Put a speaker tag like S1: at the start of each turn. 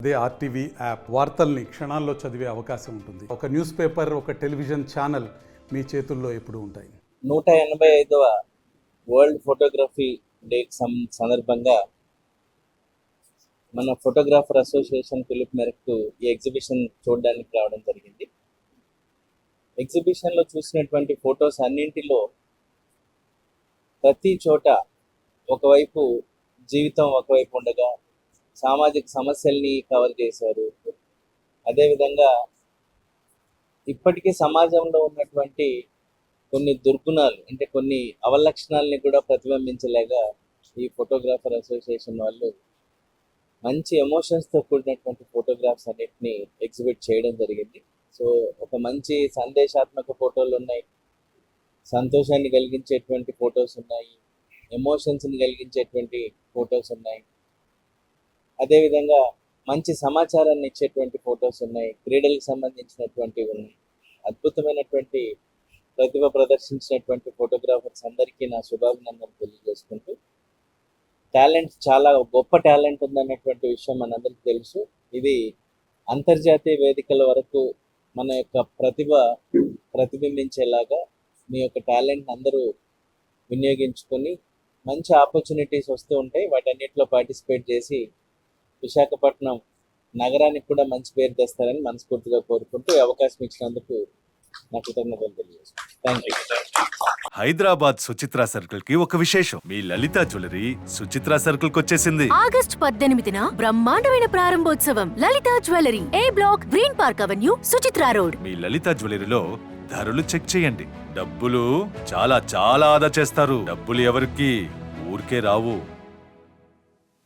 S1: అదే RTV app వార్తల్ని క్షణాల్లో చదివే అవకాశం ఉంటుంది. ఒక న్యూస్ పేపర్, ఒక టెలివిజన్ ఛానల్ మీ చేతుల్లో ఎప్పుడూ ఉంటాయి.
S2: 185వ వరల్డ్ ఫోటోగ్రఫీ డే సందర్భంగా మన ఫోటోగ్రాఫర్ అసోసియేషన్ పిలుపు మేరకు ఈ ఎగ్జిబిషన్ చూడడానికి రావడం జరిగింది. ఎగ్జిబిషన్లో చూసినటువంటి ఫొటోస్ అన్నింటిలో ప్రతి చోట ఒకవైపు జీవితం ఒకవైపు ఉండగా సామాజిక సమస్యల్ని కవర్ చేశారు. అదేవిధంగా ఇప్పటికీ సమాజంలో ఉన్నటువంటి కొన్ని దుర్గుణాలు, అంటే కొన్ని అవలక్షణాలని కూడా ప్రతిబింబించలేగా ఈ ఫోటోగ్రాఫర్ అసోసియేషన్ వాళ్ళు మంచి ఎమోషన్స్తో కూడినటువంటి ఫోటోగ్రాఫ్స్ అన్నిటిని ఎగ్జిబిట్ చేయడం జరిగింది. సో ఒక మంచి సందేశాత్మక ఫోటోలు ఉన్నాయి, సంతోషాన్ని కలిగించేటువంటి ఫొటోస్ ఉన్నాయి, ఎమోషన్స్ని కలిగించేటువంటి ఫొటోస్ ఉన్నాయి, అదేవిధంగా మంచి సమాచారాన్ని ఇచ్చేటువంటి ఫొటోస్ ఉన్నాయి, క్రీడలకు సంబంధించినటువంటివి ఉన్నాయి. అద్భుతమైనటువంటి ప్రతిభ ప్రదర్శించినటువంటి ఫోటోగ్రాఫర్స్ అందరికీ నా శుభాభినందనలు తెలియజేసుకుంటూ, టాలెంట్, చాలా గొప్ప టాలెంట్ ఉందన్నటువంటి విషయం మనందరికీ తెలుసు. ఇది అంతర్జాతీయ వేదికల వరకు మన యొక్క ప్రతిభ ప్రతిబింబించేలాగా మీ యొక్క టాలెంట్ అందరూ వినియోగించుకొని మంచి ఆపర్చునిటీస్ వస్తూ ఉంటాయి. వాటన్నిటిలో పార్టిసిపేట్ చేసి విశాఖపట్నం నగరానికి కూడా మంచి పేరు తెస్తారని మనస్ఫూర్తిగా కోరుకుంటూ ఈ అవకాశం ఇచ్చినందుకు నా కృతజ్ఞతలు తెలియజేస్తాను. Thank you.
S3: Hyderabad Suchitra circle కి ఒక విశేషం. మీ లలిత జ్యువెలరీ సుచిత్ర సర్కిల్ కి వచ్చేసింది.
S4: ఆగస్ట్ 18న బ్రహ్మాండమైన ప్రారంభోత్సవం. Lalitha jewellery, A block, green park avenue, Suchitra road.
S3: మీ లలిత జ్యువెలరీలో ధరలు చెక్ చేయండి. డబ్బులు చాలా చాలా ఆదా చేస్తారు. డబ్బులు ఎవరికి ఊరికే రావు.